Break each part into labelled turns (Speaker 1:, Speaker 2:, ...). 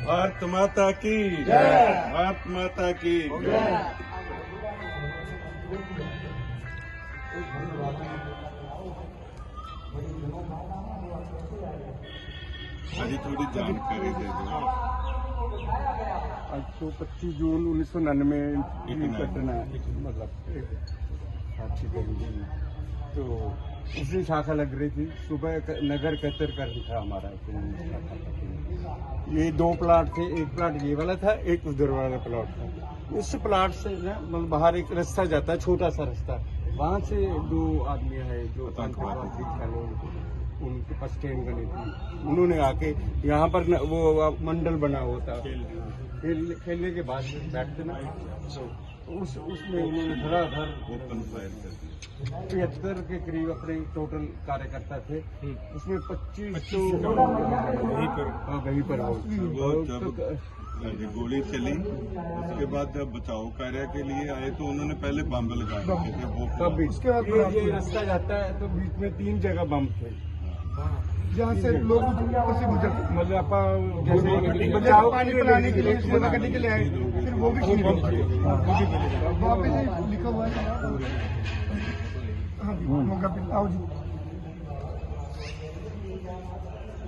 Speaker 1: भारत माता की जय, भारत माता की जय। अभी थोड़ी जानकारी दे दो।
Speaker 2: आज तो 25 जून 1999 की घटना है, मतलब साक्षी करेंगे तो उसकी शाखा लग रही थी। सुबह नगर कतर था हमारा। ये 2 प्लाट थे, एक प्लाट ये वाला था, एक उधर वाला प्लाट था। उस प्लाट से ना मतलब बाहर एक रास्ता जाता है, छोटा सा रास्ता, वहाँ से 2 आदमी है जो उनके पास ट्रेन बनी थी। उन्होंने आके यहाँ पर वो मंडल बना हुआ था, खेलने के बाद बैठते ना, उसमें उन्होंने धड़ाधड़ 75 के करीब अपने टोटल कार्यकर्ता थे, उसमें 25 तो वहीं पर
Speaker 1: गोली चली। उसके बाद जब बचाव कार्य के लिए आए तो उन्होंने पहले बम लगाए थे वो।
Speaker 2: तब इसके बाद ये रास्ता जाता है तो बीच में 3 जगह बम थे जहाँ से लोग मतलब आप जैसे बचाव पानी पिलाने के लिए सेवा करने के लिए आए, फिर वो भी वहाँ पे लिखा हुआ है। हाँ जी, मौका पे आओ जी।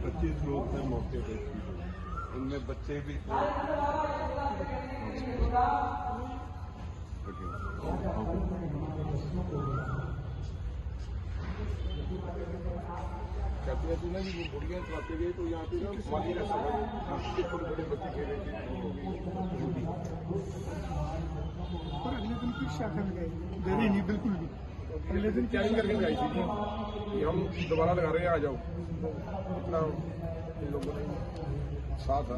Speaker 1: 25 लोग थे मौके पे, उनमें बच्चे भी थे। कहते हैं ना कि वो बुढ़िया चलाते गए तो यहाँ पे ना माली का समय छोटे बड़े बच्चे खेले थे।
Speaker 2: और अगले दिन फिर शाखा में गए, डरे नहीं बिल्कुल भी।
Speaker 3: अगले दिन क्या ही करके आई थी कि हम दोबारा लगा रहे हैं, आ जाओ। इतना इन लोगों ने साथ था।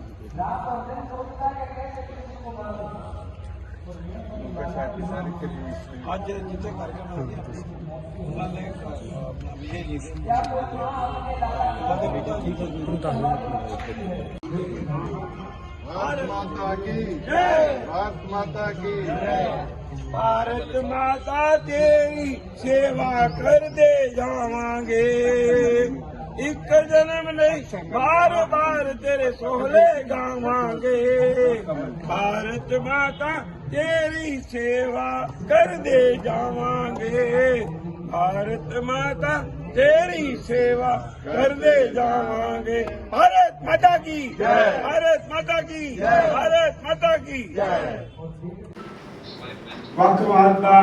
Speaker 2: आज जितने कार्यक्रम हो गया विजय जी
Speaker 1: भारत माता की जय, भारत माता की जय।
Speaker 4: भारत माता तेरी सेवा कर दे जावांगे, एक जन्म नहीं बार बार तेरे सोहले गावांगे। भारत माता तेरी सेवा कर दे जावांगे, भारत माता तेरी सेवा कर दे जावांगे। भारत माता की जय, भारत माता की जय, भारत माता की जय। ਵੱਖਵਾਦ ਦਾ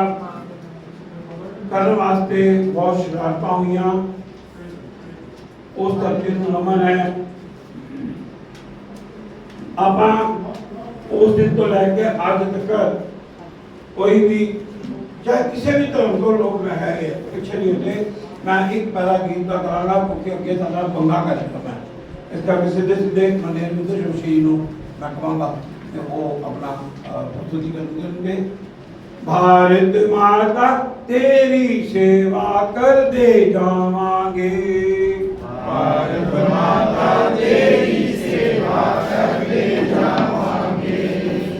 Speaker 4: ਕਰਨ ਵਾਸਤੇ ਬਹੁਤ ਸ਼ਰਾਰਤਾਂ ਹੋਈਆਂ, ਉਸ ਧਰਤੀ ਨੂੰ ਨਮਨ ਹੈ। ਆਪਾਂ ਉਸ ਦਿਨ ਤੋਂ ਲੈ ਕੇ ਅੱਜ ਤੱਕ ਕੋਈ ਵੀ ਚਾਹੇ ਕਿਸੇ ਵੀ ਧਰਮ ਤੋਂ ਲੋਕ ਹੈ ਪਿੱਛੇ नहीं होते। मैं एक पैरा गीत का करांगा क्योंकि अगे सारा पंगा करेगा। मैं इसका सीधे सीधे मनेंद्र जोशी को मैं कहूँगा कि वो अपना प्रस्तुतिकरण करेंगे। भारत माता तेरी सेवा कर दे जावांगे, भारत माता तेरी सेवा कर दे जावांगे,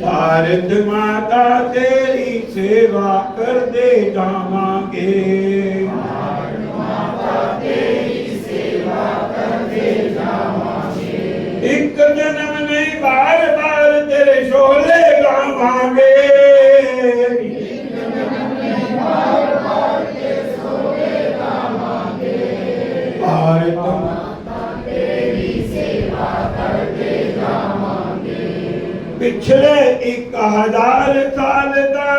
Speaker 4: भारत माता तेरी सेवा कर दे जावांगे, भारत माता तेरी सेवा कर दे जावांगे। एक जन्म नहीं बार बार तेरे शोले गावांगे, भारत माता तेरी सेवा कर दे जावांगे। पिछले 1000 साल का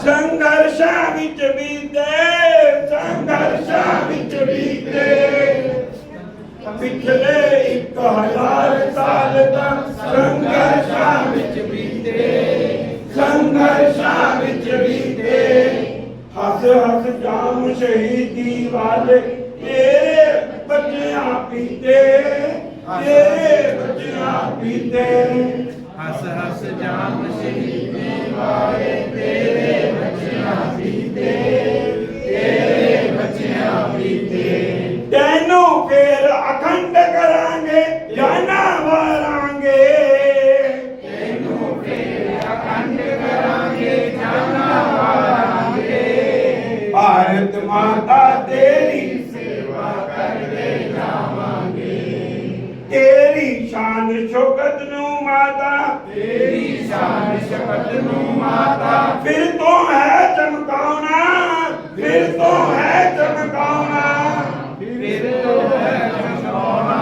Speaker 4: संघर्षां विच बीते, संघर्षां विच बीते। पिछले 1000 साल का संघर्षां विच बीते, संघर्षां विच बीते। हस हस जाम शहीदी वाले ये तेरे बच्चियां पीते, तेरे बच्चियां पीते।
Speaker 5: हंस हंस जाम शहीदे वाले तेरे बच्चियां पीते, तेरे बच्चियां पीते।
Speaker 4: तेनू फिर अखंड करांगे जाना वारांगे,
Speaker 5: तेनू फिर अखंड करांगे जाना वारांगे।
Speaker 4: भारत माता तेरी
Speaker 5: सेवा करते जावांगे,
Speaker 4: तेरी शान शौकत नू माता,
Speaker 5: तेरी शान शपथ नू माता।
Speaker 4: फिर तो है चमकाउना, फिर तो है चमकाउना।
Speaker 5: फिर तो है चमकाउना,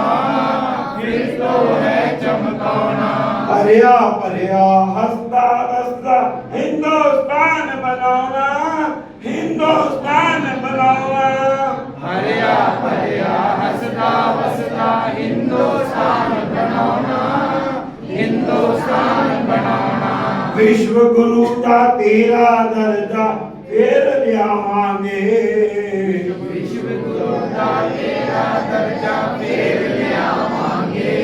Speaker 5: फिर तो है चमकाउना।
Speaker 4: भरिया भरिया हंसता हंसता हिंदुस्तान बनाना, हिंदुस्तान बनाना।
Speaker 5: हरिया भरिया हंसता वसता हिंदुस्तान बनाना, हिंदुस्तान बनाना।
Speaker 4: विश्व गुरु का तेरा दर्जा फिर लियावांगे,
Speaker 5: विश्व गुरु का तेरा दर्जा फिर लियावांगे।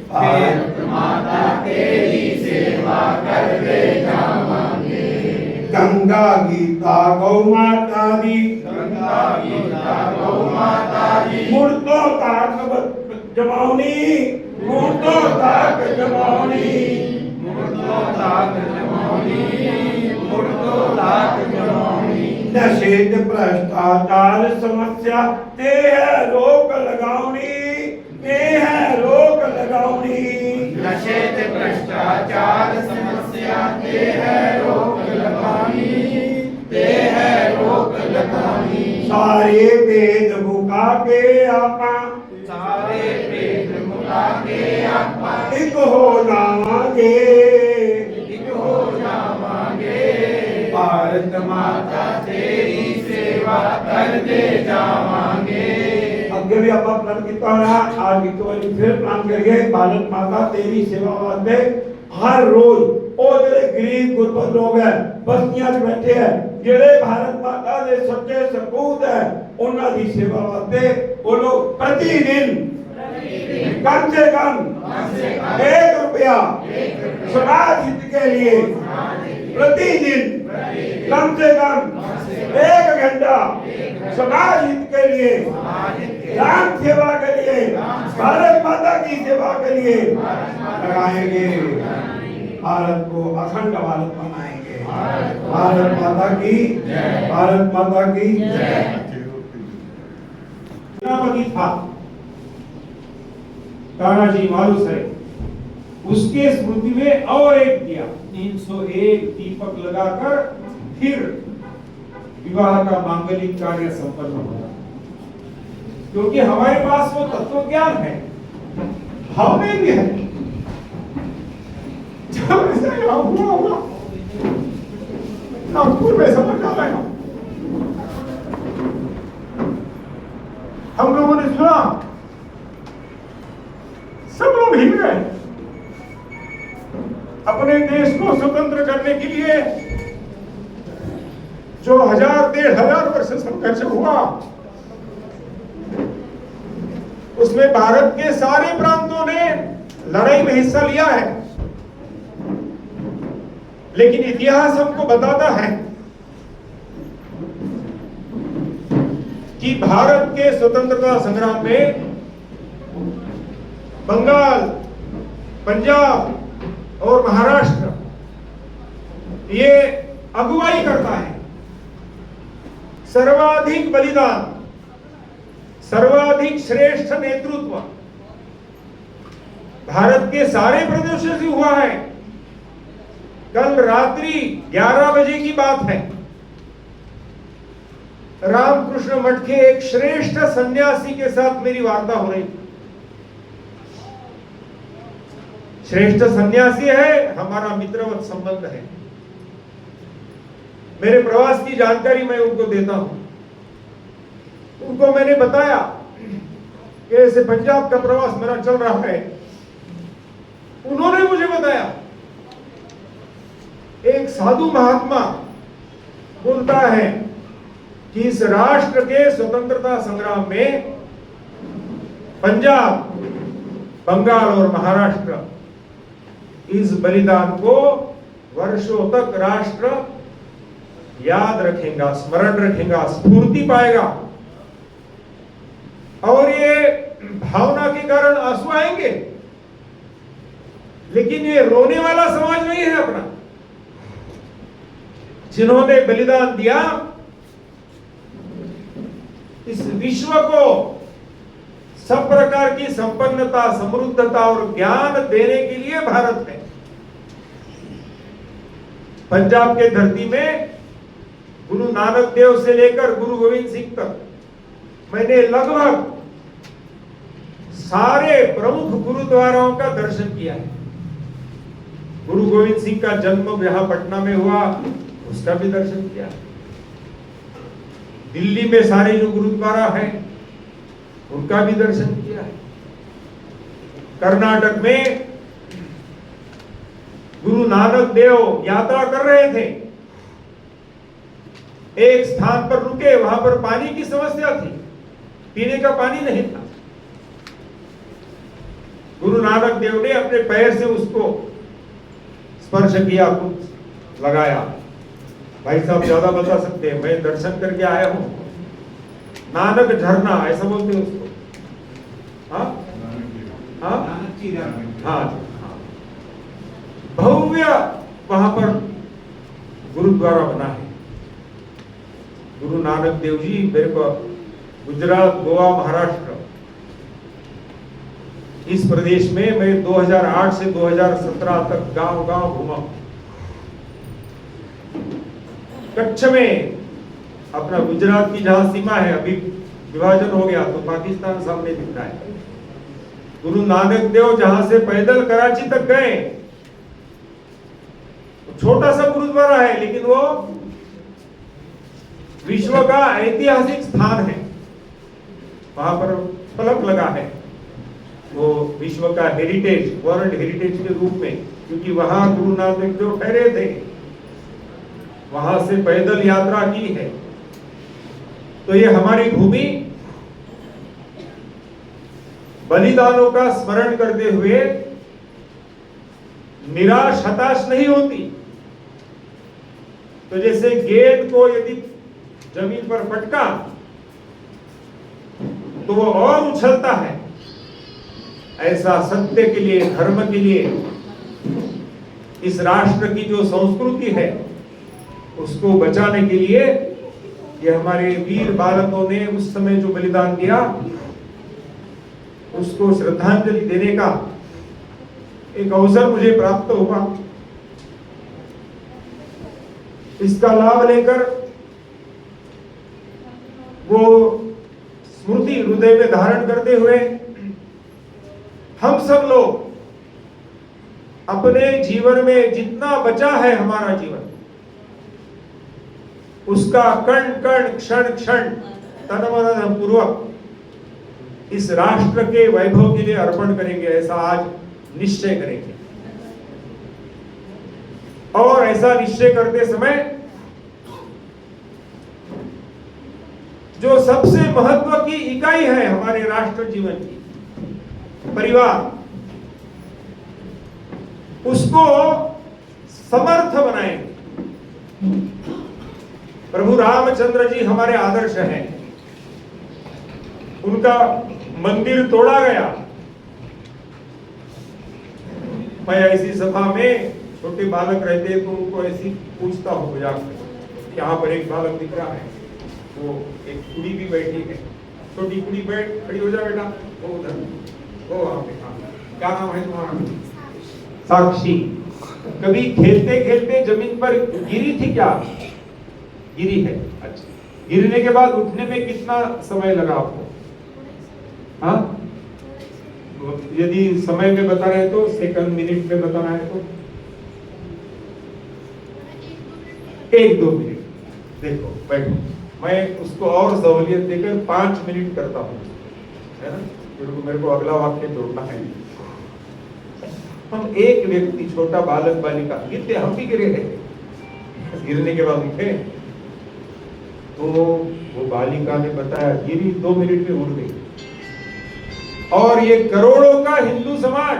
Speaker 5: भारत माता तेरी सेवा करते जावांगे।
Speaker 4: गंगा गीता गौ माता दी,
Speaker 5: गंगा गीता गौ माता दी।
Speaker 4: मुर्दों ताक जमावनी, मुर्दों ताक जमावनी।
Speaker 5: मुर्दों ताक जमावनी, मुर्दों ताक जमावनी।
Speaker 4: नशे ते भ्रष्टाचार समस्या ते है रोक लगावनी, ते है रोक लगावनी।
Speaker 5: नशे ते भ्रष्टाचार समस्या ते है रोक लगानी, ते है रोक लगानी।
Speaker 4: सारे भेद मुका के आपा,
Speaker 5: सारे भेद मुका के आपा
Speaker 4: एक हो जावांगे,
Speaker 5: एक हो जावांगे।
Speaker 4: भारत माता
Speaker 5: तेरी सेवा करते जावांगे।
Speaker 4: अगे भी आप प्रण किया होना, आज एक बार फिर प्रण करिए। भारत माता तेरी सेवा वास्ते हर रोज वो जेडे गरीब गुरबत लोग है बस्तियां च बैठे है, जेडे भारत माता दे सच्चे सपूत है, उन्हां दी सेवा वास्ते वो लोग प्रतिदिन कम से कम 1 रुपया समाज हित के लिए प्रतिदिन कम से कम 1 घंटा समाज हित के लिए, राम सेवा के लिए, भारत माता की सेवा के लिए लगाएंगे। भारत को अखंड भारत बनाएंगे। भारत माता की, भारत माता की
Speaker 6: सेनापति था तानाजी मालुसरे, उसके स्मृति में और एक दिया 301 दीपक लगाकर फिर विवाह का मांगलिक कार्य संपन्न होगा। क्योंकि हमारे पास वो तत्व ज्ञान है, हमें भी है। जब ऐसा हुआ होगा नागपुर में समझ आ रहा है, हम लोगों ने सुना, सब लोग हिल गए। अपने देश को स्वतंत्र करने के लिए जो 1000-1500 वर्ष संघर्ष हुआ, उसमें भारत के सारे प्रांतों ने लड़ाई में हिस्सा लिया है। लेकिन इतिहास हमको बताता है कि भारत के स्वतंत्रता संग्राम में बंगाल, पंजाब और महाराष्ट्र ये अगुवाई करता है। सर्वाधिक बलिदान, सर्वाधिक श्रेष्ठ नेतृत्व भारत के सारे प्रदेशों से हुआ है। कल रात्रि 11 बजे की बात है, रामकृष्ण मठ के एक श्रेष्ठ सन्यासी के साथ मेरी वार्ता हो रही थी। श्रेष्ठ सन्यासी है, हमारा मित्रवत संबंध है। मेरे प्रवास की जानकारी मैं उनको देता हूं। उनको मैंने बताया कि ऐसे पंजाब का प्रवास मेरा चल रहा है। उन्होंने मुझे बताया एक साधु महात्मा बोलता है कि इस राष्ट्र के स्वतंत्रता संग्राम में पंजाब, बंगाल और महाराष्ट्र इस बलिदान को वर्षों तक राष्ट्र याद रखेगा, स्मरण रखेगा, स्फूर्ति पाएगा। और ये भावना के कारण आंसू आएंगे, लेकिन ये रोने वाला समाज नहीं है अपना। जिन्होंने बलिदान दिया, इस विश्व को सब प्रकार की संपन्नता, समृद्धता और ज्ञान देने के लिए भारत है। पंजाब के धरती में गुरु नानक देव से लेकर गुरु गोविंद सिंह तक मैंने लगभग सारे प्रमुख गुरुद्वाराओं का दर्शन किया है। गुरु गोविंद सिंह का जन्म यहां पटना में हुआ, उसका भी दर्शन किया। दिल्ली में सारे जो गुरुद्वारा हैं उनका भी दर्शन किया है। कर्नाटक में गुरु नानक देव यात्रा कर रहे थे, एक स्थान पर रुके, वहां पर पानी की समस्या थी, पीने का पानी नहीं था। गुरु नानक देव ने अपने पैर से उसको स्पर्श किया, कुछ लगाया। भाई साहब ज्यादा बता सकते हैं, मैं दर्शन करके आया हूं। नानक झरना ऐसा बोलते हैं उसको। हाँ हाँ हाँ, भव्य वहां पर गुरुद्वारा बना है। गुरु नानक देव जी मेरे को गुजरात, गोवा, महाराष्ट्र, इस प्रदेश में मैं 2008 से 2017 तक गांव-गांव घूमा। कच्छ में अपना गुजरात की जहां सीमा है, अभी विभाजन हो गया तो पाकिस्तान सामने दिखता है। गुरु नानक देव जहां से पैदल कराची तक गए, छोटा सा गुरुद्वारा है, लेकिन वो विश्व का ऐतिहासिक स्थान है। वहां पर फलक लगा है, वो विश्व का हेरिटेज, वर्ल्ड हेरिटेज के रूप में, क्योंकि वहां गुरु नानक देव ठहरे थे, वहां से पैदल यात्रा की है। तो ये हमारी भूमि बलिदानों का स्मरण करते हुए निराश, हताश नहीं होती। तो जैसे गेंद को यदि जमीन पर पटका तो वो और उछलता है, ऐसा सत्य के लिए, धर्म के लिए, इस राष्ट्र की जो संस्कृति है उसको बचाने के लिए ये हमारे वीर बालकों ने उस समय जो बलिदान दिया, उसको श्रद्धांजलि देने का एक अवसर मुझे प्राप्त हुआ। इसका लाभ लेकर वो स्मृति हृदय में धारण करते हुए हम सब लोग अपने जीवन में जितना बचा है हमारा जीवन, उसका कण कण, क्षण क्षण, तन मन पूर्वक इस राष्ट्र के वैभव के लिए अर्पण करेंगे, ऐसा आज निश्चय करेंगे। और ऐसा निश्चय करते समय जो सबसे महत्व की इकाई है हमारे राष्ट्र जीवन की, परिवार, उसको समर्थ बनाएंगे। प्रभु रामचंद्र जी हमारे आदर्श हैं। उनका मंदिर तोड़ा गया। मैं ऐसी सभा में, छोटे बालक रहते हैं तो उनको ऐसी पूछता हूँ मजाक में, यहाँ पर एक बालक दिख रहा है, वो एक कुड़ी भी बैठी है, छोटी कुड़ी, बैठ, खड़ी हो जा बेटा, वो उधर, वो वहां पे, क्या नाम है तुम्हारा? साक्षी। कभी खेलते खेलते जमीन पर गिरी थी क्या? गिरी है। अच्छा, गिरने के बाद उठने में कितना समय लगा आपको? हाँ, यदि समय में बता रहे तो, सेकंड, मिनट में बताना है तो 1-2 मिनट। देखो बैठो, मैं उसको और सहूलियत देकर 5 मिनट करता हूँ, है ना, क्योंकि मेरे को अगला वाक्य जोड़ना है। हम एक व्यक्ति, छोटा बालक बालिका, गिरते हम भी गिरे हैं, गिरने के बाद उठे, तो वो बालिका ने बताया गिरी 2 मिनट में उड़ गई। और ये करोड़ों का हिंदू समाज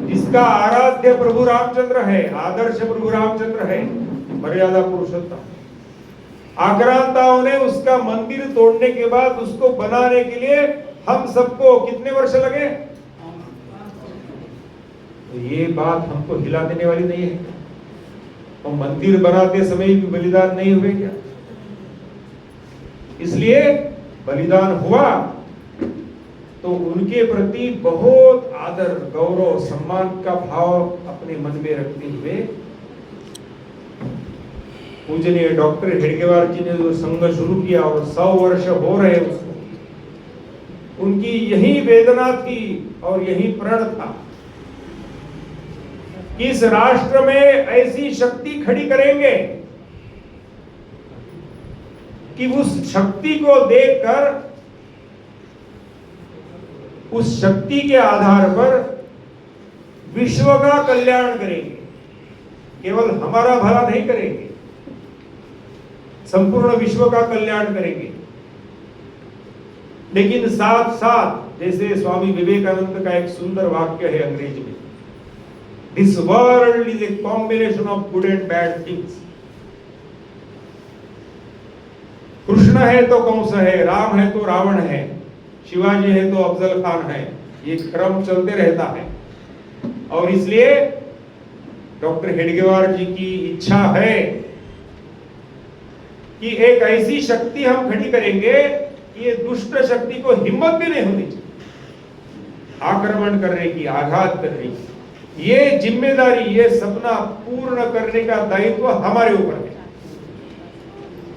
Speaker 6: जिसका आराध्य प्रभु रामचंद्र है, आदर्श प्रभु रामचंद्र है, मर्यादा पुरुषोत्तम, आक्रांताओं ने उसका मंदिर तोड़ने के बाद उसको बनाने के लिए हम सबको कितने वर्ष लगे? तो ये बात हमको हिला देने वाली नहीं है। तो मंदिर बनाते समय भी बलिदान नहीं हुए क्या? इसलिए बलिदान हुआ तो उनके प्रति बहुत आदर, गौरव, सम्मान का भाव अपने मन में रखते हुए पूजनीय डॉक्टर हेडगेवार जी ने जो संघ शुरू किया और 100 वर्ष हो रहे उसको, उनकी यही वेदना थी और यही प्रण था कि इस राष्ट्र में ऐसी शक्ति खड़ी करेंगे कि उस शक्ति को देखकर, उस शक्ति के आधार पर विश्व का कल्याण करेंगे। केवल हमारा भला नहीं करेंगे, संपूर्ण विश्व का कल्याण करेंगे। लेकिन साथ साथ, जैसे स्वामी विवेकानंद का एक सुंदर वाक्य है अंग्रेजी में, this world is a combination of good and bad things. Krishna है तो कंस है, राम है तो रावण है, शिवाजी है तो अफजल खान है, ये क्रम चलते रहता है। और इसलिए डॉक्टर हेडगेवार जी की इच्छा है कि एक ऐसी शक्ति हम खड़ी करेंगे कि ये दुष्ट शक्ति को हिम्मत भी नहीं होनी चाहिए आक्रमण करने की, आघात करने की। ये जिम्मेदारी, ये सपना पूर्ण करने का दायित्व हमारे ऊपर है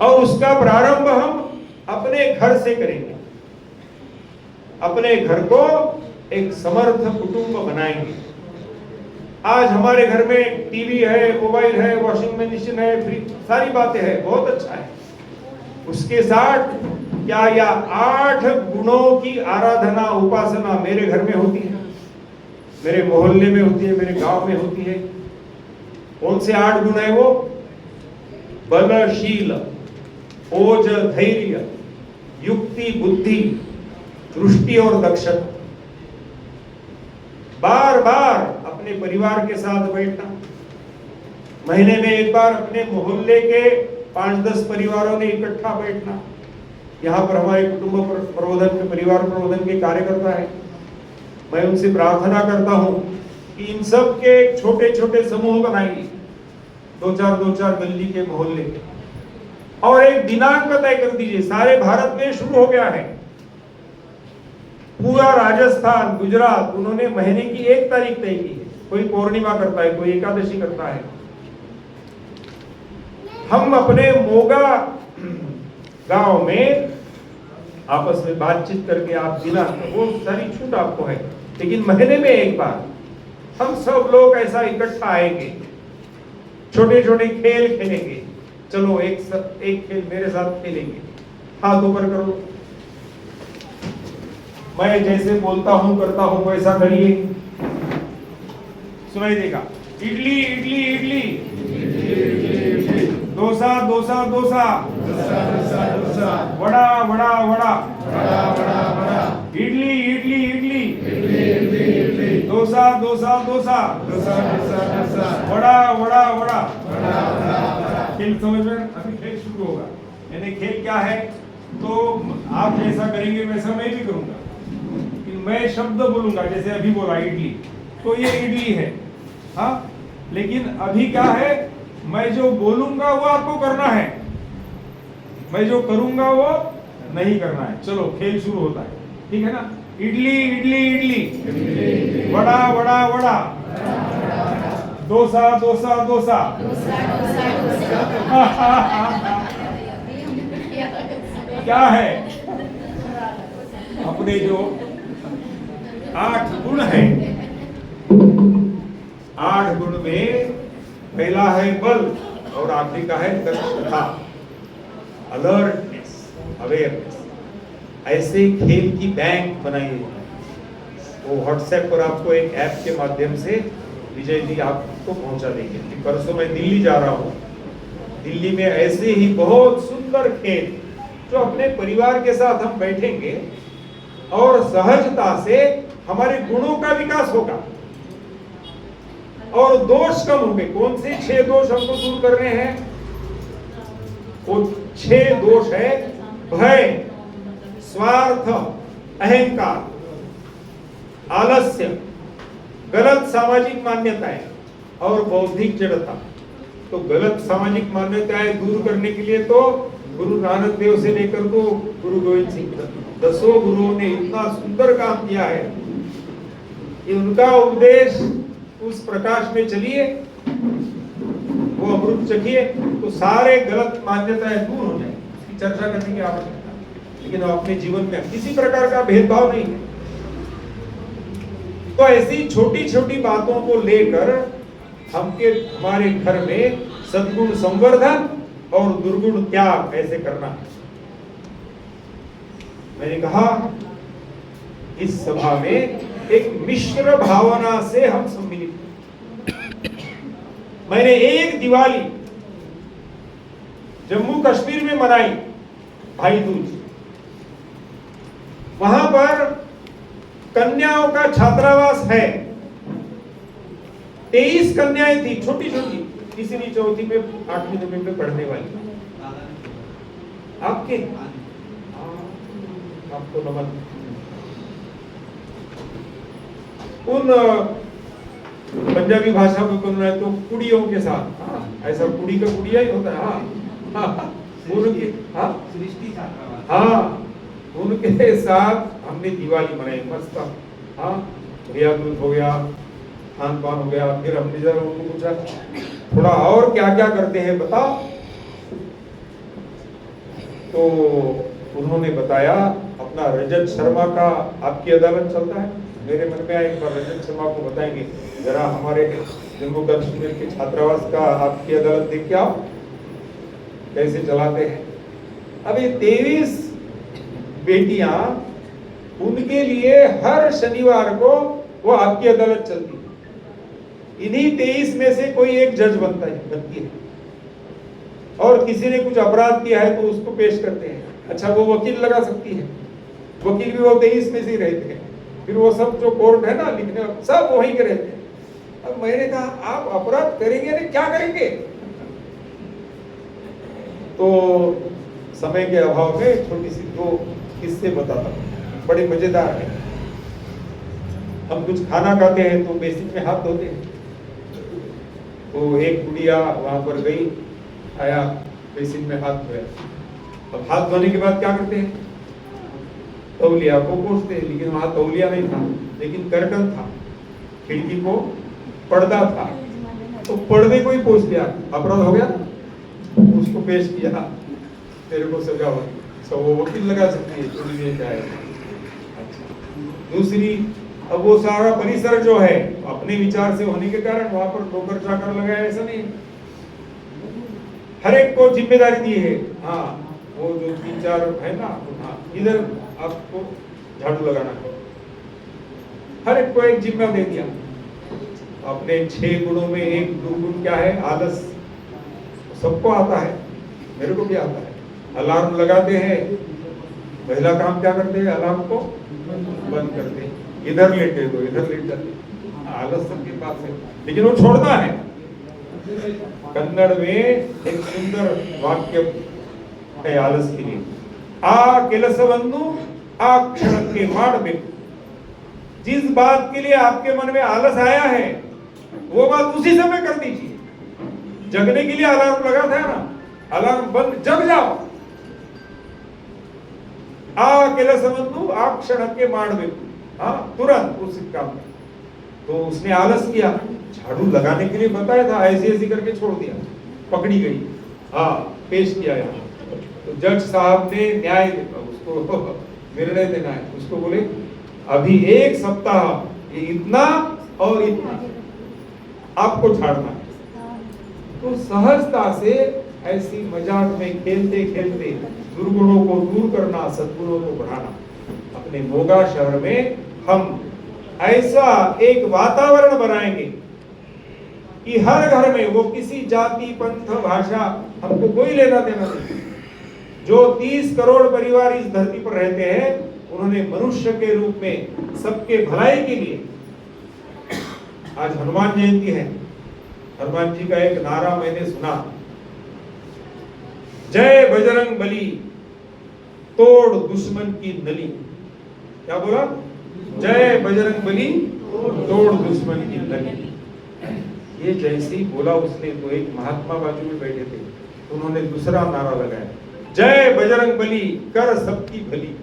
Speaker 6: और उसका प्रारंभ हम अपने घर से करेंगे। अपने घर को एक समर्थ कुटुंब बनाएंगे। आज हमारे घर में टीवी है, मोबाइल है, वॉशिंग मशीन है, फ्रिज, सारी बातें हैं, बहुत अच्छा है। उसके साथ क्या या 8 गुणों की आराधना, उपासना मेरे घर में होती है, मेरे मोहल्ले में होती है, मेरे गांव में होती है। कौन से 8 गुण है वो? बलशील, ओज, धैर्य, युक्ति, बुद्धि, दृष्टि और दक्षता। बार बार अपने परिवार के साथ बैठना, महीने में एक बार अपने मोहल्ले के 5-10 परिवारों ने इकट्ठा बैठना। यहाँ पर हमारे कुटुंब प्रबोधन के, परिवार प्रबोधन के कार्यकर्ता है, मैं उनसे प्रार्थना करता हूँ कि इन सब के छोटे छोटे समूह बनाइए, 2-4 गली के, मोहल्ले के, और एक दिनांक तय कर दीजिए। सारे भारत में शुरू हो गया है, पूरा राजस्थान, गुजरात, उन्होंने महीने की 1 तारीख तय की है। कोई पूर्णिमा करता है, कोई एकादशी करता है। हम अपने मोगा गांव में आपस में बातचीत करके आप दिनांक, वो सारी छूट आपको है, लेकिन महीने में एक बार हम सब लोग ऐसा इकट्ठा आएंगे, छोटे छोटे खेल खेलेंगे। चलो एक खेल मेरे साथ खेलेंगे, हाथ ऊपर करो, मैं जैसे बोलता हूं करता हूं वैसा करिए, सुनाई देगा। इडली इडली इडली, डोसा डोसा डोसा, वड़ा वड़ा वड़ा, इडली इडली इडली, डोसा डोसा डोसा, वड़ा वड़ा वड़ा। खेल समझ में? अभी खेल शुरू होगा। यानी खेल क्या है? तो आप जैसा करेंगे वैसा मैं भी करूंगा। मैं शब्द बोलूंगा, जैसे अभी बोला इडली, तो ये इडली है, हाँ। लेकिन अभी क्या है, मैं जो बोलूंगा वो आपको करना है, मैं जो करूंगा वो नहीं करना है। चलो खेल शुरू होता है, ठीक है ना? इडली इडली इडली, वड़ा वड़ा वड़ा, डोसा डोसा डोसा। क्या है? अपने जो 8 गुण है, 8 गुण में पहला है बल और आखिरी का है दक्षता, अलर्टनेस, अवेयरनेस। ऐसे खेल की बैंक बनाइए। वो व्हाट्सएप पर आपको एक ऐप के माध्यम से विजय जी आपको पहुंचा देंगे। परसों मैं दिल्ली जा रहा हूँ, दिल्ली में ऐसे ही बहुत सुंदर सुंदर खेल जो अपने परिवार के साथ हम बैठेंगे और सहजता से हमारे गुणों का विकास होगा और दोष कम होंगे। कौन से 6 दोष हमको दूर करने हैं? वो 6 दोष है भय, स्वार्थ, अहंकार, आलस्य, गलत सामाजिक मान्यताएं और बौद्धिक जड़ता। तो गलत सामाजिक मान्यताएं दूर करने के लिए तो गुरु नानक देव से लेकर तो गुरु गोविंद सिंह तक 10 गुरुओं ने इतना सुंदर काम किया है कि उनका उपदेश उस प्रकाश में चलिए, वो अमृत चखिए तो सारे गलत मान्यताएं दूर हो जाए। इसकी चर्चा करने की आवश्यकता है, लेकिन अपने जीवन में किसी प्रकार का भेदभाव नहीं है। तो ऐसी छोटी छोटी बातों को लेकर हमारे घर में सद्गुण संवर्धन और दुर्गुण त्याग कैसे करना है। मैंने कहा इस सभा में एक मिश्र भावना से हम सम्मिलित हैं। मैंने एक दिवाली जम्मू कश्मीर में मनाई, भाई दूज। वहां पर कन्याओं का छात्रावास है। 23 कन्याएं थी, छोटी छोटी, तीसरी चौथी में 8वीं 9वीं में पढ़ने वाली। आपके आपको नमन। उन पंजाबी भाषा में बोलना है तो कुड़ियों के साथ, ऐसा कुड़ी का कुड़िया ही होता है। उनके उनके साथ हमने दिवाली मनाई मस्त। भैया दूध हो गया, खान पान हो गया। फिर हमने जब उनको पूछा थोड़ा और क्या क्या करते हैं बताओ, तो उन्होंने बताया अपना रजत शर्मा का आपकी अदालत चलता है। मेरे मन में आया एक बार रजत शर्मा को बताएंगे, जरा हमारे जम्मू कश्मीर के छात्रावास का आपकी अदालत देख के आओ कैसे चलाते हैं। अब ये 23 बेटियां, उनके लिए हर शनिवार को वो आपकी अदालत चलती है। इन्हीं 23 में से कोई एक जज बनती है और किसी ने कुछ अपराध किया है तो उसको पेश करते हैं। अच्छा, वो वकील लगा सकती है, वकील भी वो 23 में से ही रहते हैं। फिर वो सब जो कोर्ट है ना लिखने, सब वहीं के रहते हैं। अब मैंने कहा आप अपराध करेंगे नहीं, क्या करेंगे? तो समय के अभाव में छोटी सी 2 किस्से बताता हूँ, बड़े मजेदार है। हम कुछ खाना खाते हैं तो बेसिन में हाथ धोते हैं। तो एक गुड़िया वहां पर गई, आया, बेसिन में हाथ धोया। अब हाथ धोने के बाद क्या करते हैं? तौलिया को पोंछते हैं, लेकिन वहां तौलिया नहीं था, लेकिन कर्टन था, खिड़की को पर्दा था, तो पर्दे को ही पोंछ दिया। अपराध हो गया, उसको पेश किया, तेरे को सजा हो। सब वो वकील लगा सकती है, चोरी में क्या है। दूसरी, अब वो सारा परिसर जो है अपने विचार से होने के कारण वहां पर नौकर चाकर लगाया, ऐसा नहीं, हर एक को जिम्मेदारी दी है। वो जो 3-4 है ना, इधर आपको झाड़ू लगाना है, हर एक को एक जिम्मा दे दिया। अपने 6 गुणों में एक दुर्गुण क्या है? आलस। सबको आता है, मेरे को भी आता है। अलार्म लगाते हैं, पहला काम क्या करते हैं? अलार्म को बंद करते हैं, इधर लेटे तो इधर लेट जाते। आलस सबके पास है, लेकिन वो छोड़ना है। कन्नड़ में एक सुंदर वाक्य है आलस के लिए, आ ಕೆಲಸವನ್ನು आ क्षणಕ್ಕೆ ಮಾಡಬೇಕು। जिस बात के लिए आपके मन में आलस आया है वो बात उसी समय कर दीजिए। जगने के लिए अलार्म लगा था ना, अलार्म बंद, जग जाओ। आ ಕೆಲಸವನ್ನು ಆ ಕ್ಷಣಕ್ಕೆ ಮಾಡಬೇಕು, तुरंत उस काम में। तो उसने आलस किया, झाड़ू लगाने के लिए बताया था, ऐसे ऐसे करके छोड़ दिया, पकड़ी गई, पेश किया यहाँ। तो जज साहब ने न्याय उसको निर्णय देना है, उसको बोले अभी 1 सप्ताह ये इतना और इतना आपको झाड़ना है। तो सहजता से ऐसी मजाक में खेलते खेलते दुर्गुणों को दूर करना, सद्गुणों को बढ़ाना। अपने मोगा शहर में हम ऐसा एक वातावरण बनाएंगे कि हर घर में, वो किसी जाति, पंथ, भाषा, हमको कोई लेना देना नहीं, जो 30 करोड़ परिवार इस धरती पर रहते हैं, उन्होंने मनुष्य के रूप में सबके भलाई के लिए, आज हनुमान जयंती है, हनुमान जी का एक नारा मैंने सुना, जय बजरंग बली तोड़ दुश्मन की नली। क्या बोला? जय बजरंग बली तोड़ दुश्मन की नली। ये जैसे ही बोला उसने, तो एक महात्मा बाजू में बैठे थे, उन्होंने दूसरा नारा लगाया, जय बजरंग बली कर सबकी भली।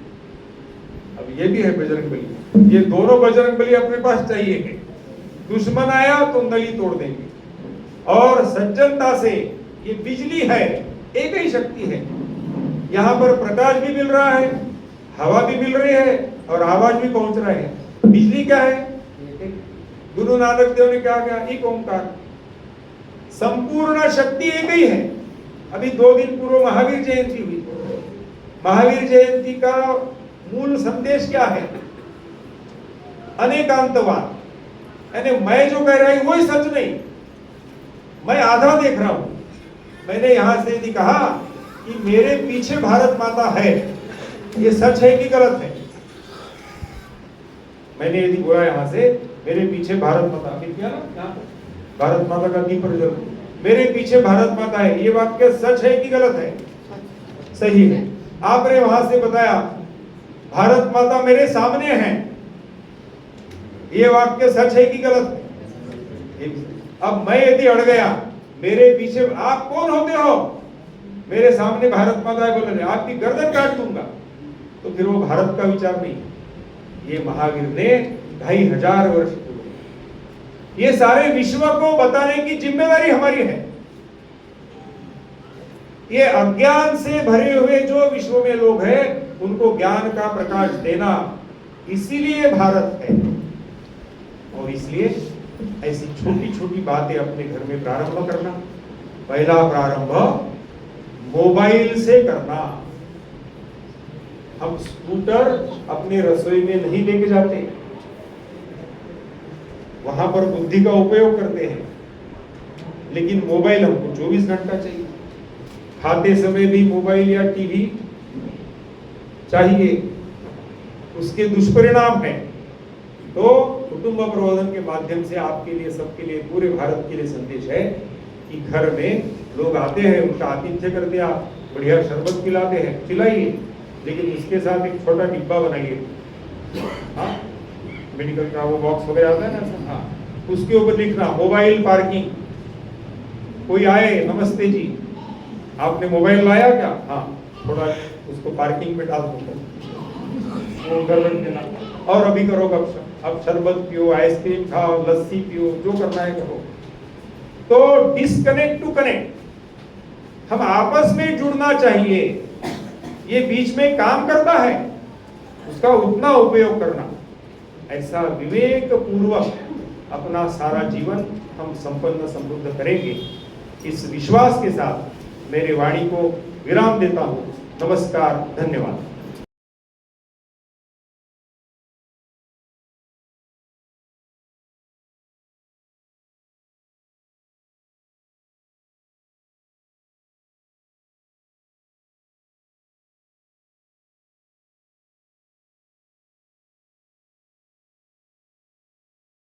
Speaker 6: अब ये भी है बजरंग बली, ये दोनों बजरंग बली अपने पास चाहिए। दुश्मन आया तो नली तोड़ देंगे, और सज्जनता से, ये बिजली है, एक ही शक्ति है। यहाँ पर प्रकाश भी मिल रहा है, हवा भी मिल रही है, और आवाज भी पहुंच रहा है। बिजली क्या है? गुरु नानक देव ने क्या कहा? एक ओंकार। संपूर्ण शक्ति एक ही है। अभी 2 दिन पूर्व महावीर जयंती हुई। महावीर जयंती का मूल संदेश क्या है? अनेकांतवाद। यानी मैं जो कह रहा हूं वही सच नहीं, मैं आधा देख रहा हूं। मैंने यहां से यदि कहा कि मेरे पीछे भारत माता है, ये सच है कि गलत है? मैंने यदि बोला यहां से मेरे पीछे भारत माता, अभी क्या ना यहाँ पर भारत माता का दीप प्रज्वल, मेरे पीछे भारत माता है, ये वाक्य सच है कि गलत है? सही है। आपने वहां से बताया भारत माता मेरे सामने है, ये वाक्य सच है कि गलत है? अब मैं यदि अड़ गया, मेरे पीछे, आप कौन होते हो? मेरे सामने भारत माता है बोल रहे, आपकी गर्दन काट दूंगा, तो फिर वो भारत का विचार नहीं। ये महावीर ने 2500 वर्ष पूर्व, ये सारे विश्व को बताने की जिम्मेदारी हमारी है। ये अज्ञान से भरे हुए जो विश्व में लोग हैं, उनको ज्ञान का प्रकाश देना, इसीलिए भारत है। और इसलिए ऐसी छोटी छोटी बातें अपने घर में प्रारंभ करना। पहला प्रारंभ मोबाइल से करना। हम स्कूटर अपने रसोई में नहीं लेके जाते, वहां पर बुद्धि का उपयोग करते हैं, लेकिन मोबाइल हमको 24 घंटा चाहिए। खाते समय भी मोबाइल या टीवी चाहिए, उसके दुष्परिणाम हैं। तो कुटुंब प्रबोधन के माध्यम से आपके लिए, सबके लिए, पूरे भारत के लिए संदेश है कि घर में लोग आते हैं, उनका आतिथ्य करते हैं, आप बढ़िया शरबत पिलाते हैं, खिलाइए, लेकिन उसके साथ एक छोटा डिब्बा बनाइए। हाँ, मेडिकल का वो बॉक्स वगैरह आता है ना, हाँ, उसके ऊपर लिखना मोबाइल पार्किंग। कोई आए, नमस्ते जी, आपने मोबाइल लाया क्या? हाँ, थोड़ा उसको पार्किंग में डाल दो, वो उधर रख देना, और अभी करो गपशप। अब शरबत पियो, आइसक्रीम खाओ, लस्सी पियो, जो करना है करो। तो डिस्कनेक्ट टू कनेक्ट, हम आपस में जुड़ना चाहिए। ये बीच में काम करता है, उसका उतना उपयोग करना। ऐसा विवेक पूर्वक अपना सारा जीवन हम संपन्न समृद्ध करेंगे। इस विश्वास के साथ मेरे वाणी को विराम देता हूँ। नमस्कार, धन्यवाद।